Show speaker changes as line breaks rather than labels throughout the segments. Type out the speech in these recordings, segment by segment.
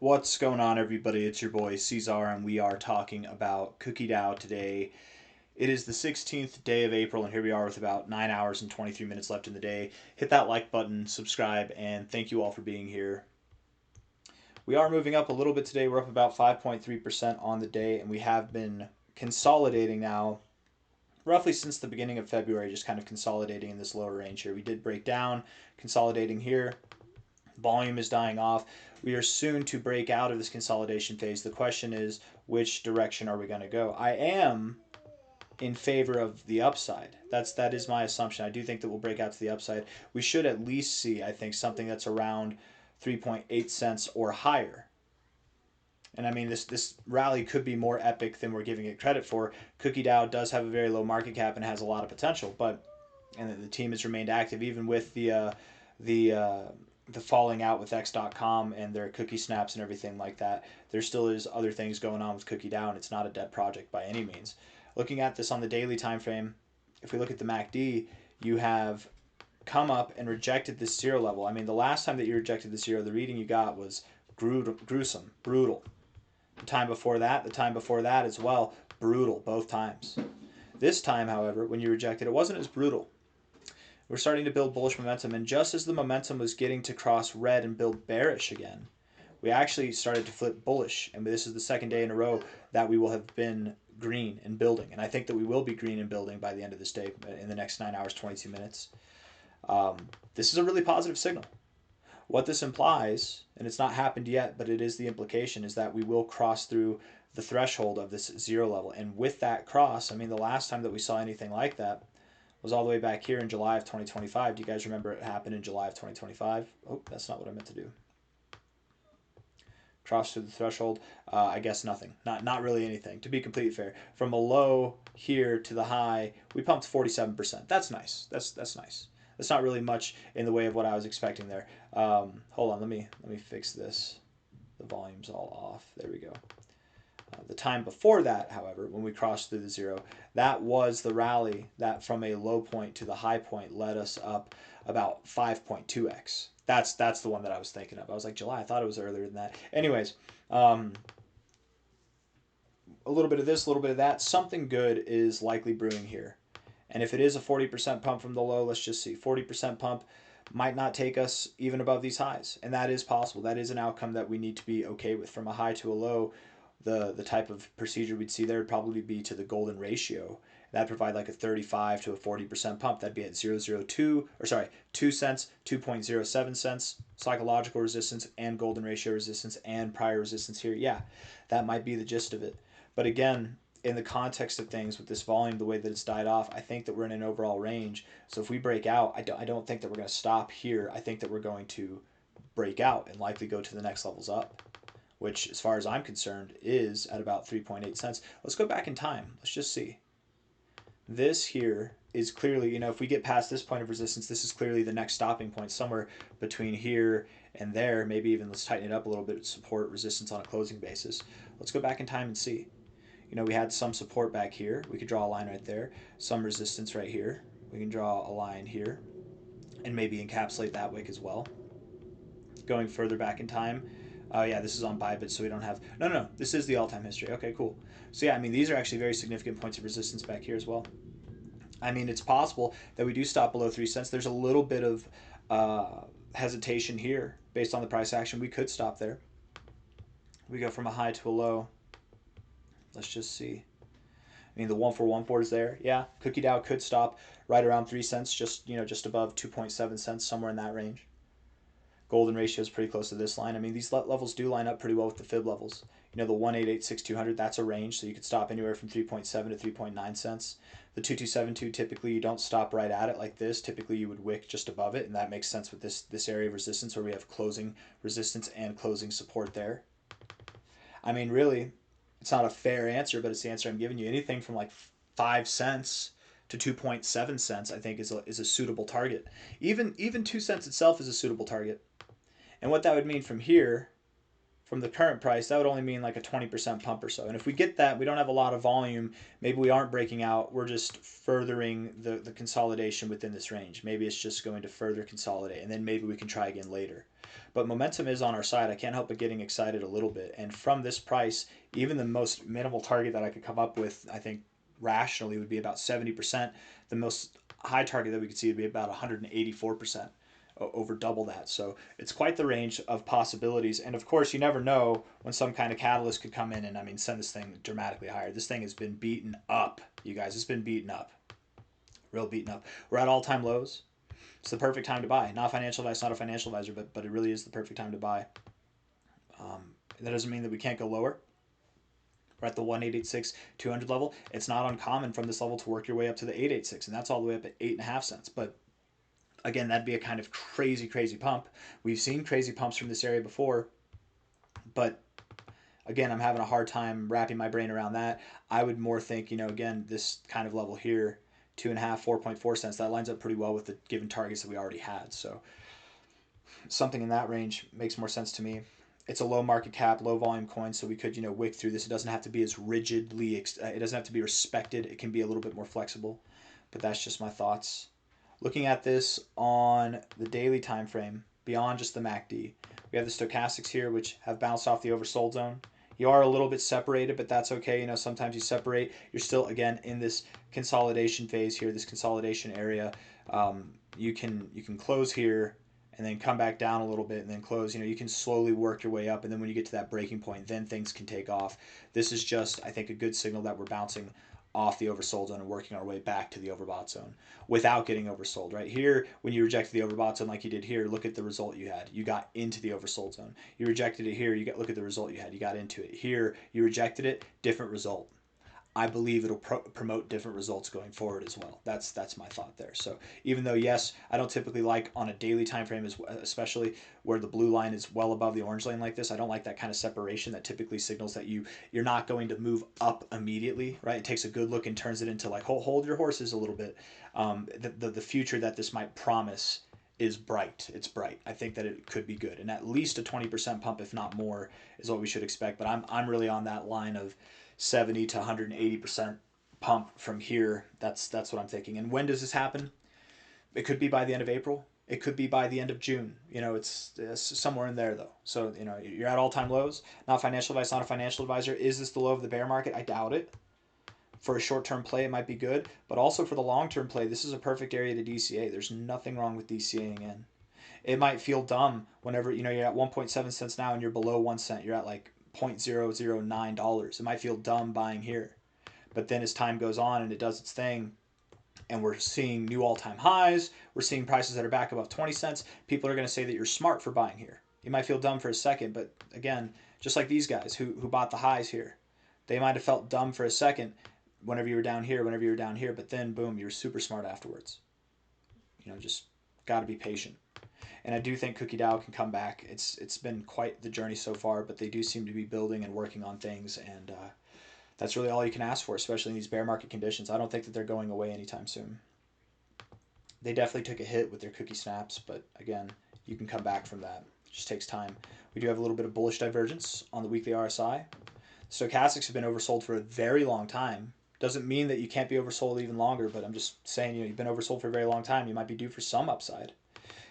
What's going on, everybody? It's your boy C-Zar, and we are talking about Cookie DAO today. It is the 16th day of April, and here we are with about 9 hours and 23 minutes left in the day. Hit that like button, subscribe, and thank you all for being here. We are moving up a little bit today. We're up about 5.3% on the day, and we have been consolidating now roughly since the beginning of February, just kind of consolidating in this lower range here. We did break down, consolidating here. Volume is dying off. We are soon to break out of this consolidation phase. The question is, which direction are we going to go? I am in favor of the upside. That is my assumption. I do think that we'll break out to the upside. We should at least see, I think, something that's around 3.8 cents or higher. And I mean, this rally could be more epic than we're giving it credit for. Cookie DAO does have a very low market cap and has a lot of potential, and the team has remained active even with the falling out with X.com and their cookie snaps and everything like that. There still is other things going on with Cookie DAO, and it's not a dead project by any means. Looking at this on the daily time frame, if we look at the MACD, you have come up and rejected this zero level. I mean, the last time that you rejected the zero, the reading you got was gruesome, brutal. The time before that as well, brutal, both times. This time, however, when you rejected, it wasn't as brutal. We're starting to build bullish momentum, and just as the momentum was getting to cross red and build bearish again, we actually started to flip bullish, and this is the second day in a row that we will have been green and building, and I think that we will be green and building by the end of this day in the next 9 hours, 22 minutes. This is a really positive signal. What this implies, and it's not happened yet, but it is the implication, is that we will cross through the threshold of this zero level. And with that cross, I mean, the last time that we saw anything like that was all the way back here in July of 2025. Do you guys remember it happened in July of 2025? Oh, that's not what I meant to do. Cross through the threshold. I guess nothing. Not really anything, to be completely fair. From a low here to the high, we pumped 47%. That's nice. That's nice. That's not really much in the way of what I was expecting there. Hold on, let me fix this. The volume's all off. There we go. The time before that, however, when we crossed through the zero, that was the rally that from a low point to the high point led us up about 5.2x. That's the one that I was thinking of. I was like, July, I thought it was earlier than that. Anyways, a little bit of this, a little bit of that. Something good is likely brewing here. And if it is a 40% pump from the low, let's just see. 40% pump might not take us even above these highs. And that is possible. That is an outcome that we need to be okay with. From a high to a low, the type of procedure we'd see there would probably be to the golden ratio. That'd provide like a 35 to a 40% pump. That'd be at 2 cents, 2.07 cents, psychological resistance and golden ratio resistance and prior resistance here. Yeah, that might be the gist of it. But again, in the context of things with this volume, the way that it's died off, I think that we're in an overall range. So if we break out, I don't think that we're going to stop here. I think that we're going to break out and likely go to the next levels up, which as far as I'm concerned is at about 3.8 cents. Let's go back in time. Let's just see. This here is clearly, if we get past this point of resistance, this is clearly the next stopping point, somewhere between here and there. Maybe even let's tighten it up a little bit, support resistance on a closing basis. Let's go back in time and see. We had some support back here. We could draw a line right there. Some resistance right here. We can draw a line here and maybe encapsulate that wick as well. Going further back in time. Oh yeah, this is on Bybit, so we don't have... No, this is the all-time history. Okay, cool. So yeah, I mean, these are actually very significant points of resistance back here as well. I mean, it's possible that we do stop below 3 cents. There's a little bit of hesitation here based on the price action. We could stop there. We go from a high to a low. Let's just see. I mean, the 1414 is there. Yeah, Cookie DAO could stop right around 3 cents, just above 2.7 cents, somewhere in that range. Golden ratio is pretty close to this line. I mean, these levels do line up pretty well with the fib levels. The 1886200, that's a range, so you could stop anywhere from 3.7 to 3.9 cents. The 2272, typically you don't stop right at it like this. Typically you would wick just above it, and that makes sense with this area of resistance where we have closing resistance and closing support there. I mean, really, it's not a fair answer, but it's the answer I'm giving you. Anything from like 5 cents to 2.7 cents, I think, is a suitable target. Even 2 cents itself is a suitable target. And what that would mean from here, from the current price, that would only mean like a 20% pump or so. And if we get that, we don't have a lot of volume. Maybe we aren't breaking out. We're just furthering the consolidation within this range. Maybe it's just going to further consolidate, and then maybe we can try again later. but momentum is on our side. I can't help but getting excited a little bit. And from this price, even the most minimal target that I could come up with, I think rationally would be about 70%. The most high target that we could see would be about 184%, over double that. So it's quite the range of possibilities. And of course, you never know when some kind of catalyst could come in and, I mean, send this thing dramatically higher. This thing has been beaten up, you guys. It's been beaten up. Real beaten up. We're at all-time lows. It's the perfect time to buy. Not financial advice, not a financial advisor, but it really is the perfect time to buy. That doesn't mean that we can't go lower. We're at the 1886 200 level. It's not uncommon from this level to work your way up to the 886, and that's all the way up at 8.5 cents. But again, that'd be a kind of crazy, crazy pump. We've seen crazy pumps from this area before, but again, I'm having a hard time wrapping my brain around that. I would more think, again, this kind of level here, 2.5, 4.4 cents, that lines up pretty well with the given targets that we already had. So something in that range makes more sense to me. It's a low market cap, low volume coin, so we could, wick through this. It doesn't have to be as rigidly, it doesn't have to be respected. It can be a little bit more flexible, but that's just my thoughts. Looking at this on the daily time frame, beyond just the MACD, we have the stochastics here, which have bounced off the oversold zone. You are a little bit separated, but that's okay. Sometimes you separate. You're still, again, in this consolidation phase here, this consolidation area. You can close here and then come back down a little bit and then close. You can slowly work your way up, and then when you get to that breaking point, then things can take off. This is just, I think, a good signal that we're bouncing off the oversold zone and working our way back to the overbought zone without getting oversold. Right here, when you rejected the overbought zone like you did here, look at the result you had. You got into the oversold zone. You rejected it here, look at the result you had. You got into it. Here, you rejected it, different result. I believe it'll promote different results going forward as well. That's my thought there. So even though, yes, I don't typically like on a daily time frame, especially where the blue line is well above the orange line like this, I don't like that kind of separation that typically signals that you're not going to move up immediately, right? It takes a good look and turns it into like, hold your horses a little bit. The future that this might promise is bright. It's bright. I think that it could be good. And at least a 20% pump, if not more, is what we should expect. But I'm really on that line of 70 to 180% pump from here. That's what I'm thinking. And when does this happen? It could be by the end of April. It could be by the end of June. It's somewhere in there though. So, you're at all-time lows. Not financial advice, not a financial advisor. Is this the low of the bear market? I doubt it. For a short-term play, it might be good, but also for the long-term play, this is a perfect area to DCA. There's nothing wrong with DCAing in. It might feel dumb whenever, you're at 1.7 cents now and you're below 1 cent. You're at like $0.009. It might feel dumb buying here. But then as time goes on and it does its thing, and we're seeing new all-time highs, we're seeing prices that are back above 20 cents, people are going to say that you're smart for buying here. You might feel dumb for a second, but again, just like these guys who bought the highs here, they might have felt dumb for a second whenever you were down here, but then boom, you're super smart afterwards. Just got to be patient. And I do think Cookie DAO can come back. It's been quite the journey so far, but they do seem to be building and working on things, and that's really all you can ask for, especially in these bear market conditions. I don't think that they're going away anytime soon. They definitely took a hit with their cookie snaps, but again, you can come back from that. It just takes time. We do have a little bit of bullish divergence on the weekly RSI. Stochastics have been oversold for a very long time. Doesn't mean that you can't be oversold even longer, but I'm just saying, you've been oversold for a very long time. You might be due for some upside.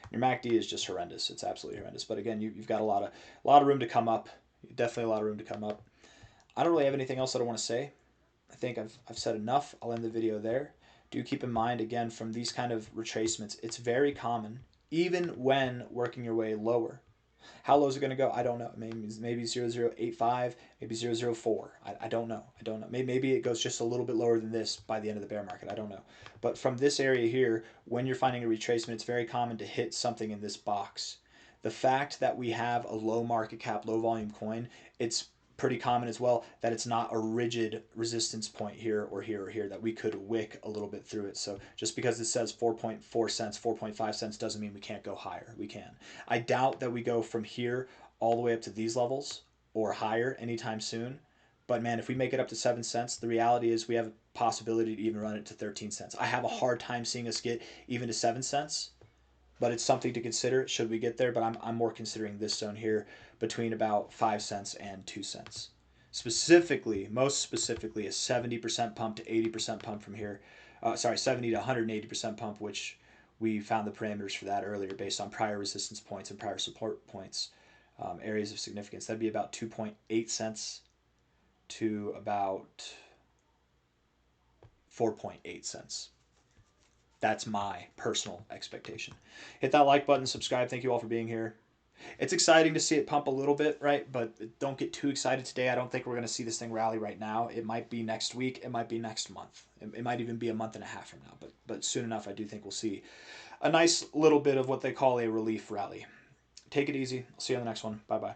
Your MACD is just horrendous. It's absolutely horrendous. But again, you've got a lot of room to come up. Definitely a lot of room to come up. I don't really have anything else that I want to say. I think I've said enough. I'll end the video there. Do keep in mind, again, from these kind of retracements, it's very common, even when working your way lower. How low is it going to go? I don't know. Maybe 0.085, maybe 0.004. I don't know. Maybe it goes just a little bit lower than this by the end of the bear market. I don't know. But from this area here, when you're finding a retracement, it's very common to hit something in this box. The fact that we have a low market cap, low volume coin, it's pretty common as well that it's not a rigid resistance point here or here or here, that we could wick a little bit through it. So just because it says 4.4 cents, 4.5 cents doesn't mean we can't go higher. We can. I doubt that we go from here all the way up to these levels or higher anytime soon. But man, if we make it up to 7 cents, the reality is we have a possibility to even run it to 13 cents. I have a hard time seeing us get even to 7 cents. But it's something to consider should we get there. But I'm more considering this zone here between about 5 cents and 2 cents. Specifically, most specifically, a 70% pump to 80% pump from here. 70 to 180% pump, which we found the parameters for that earlier based on prior resistance points and prior support points, areas of significance. That'd be about 2.8 cents to about 4.8 cents. That's my personal expectation. Hit that like button, subscribe. Thank you all for being here. It's exciting to see it pump a little bit, right? But don't get too excited today. I don't think we're going to see this thing rally right now. It might be next week. It might be next month. It might even be a month and a half from now. But soon enough, I do think we'll see a nice little bit of what they call a relief rally. Take it easy. I'll see you on the next one. Bye-bye.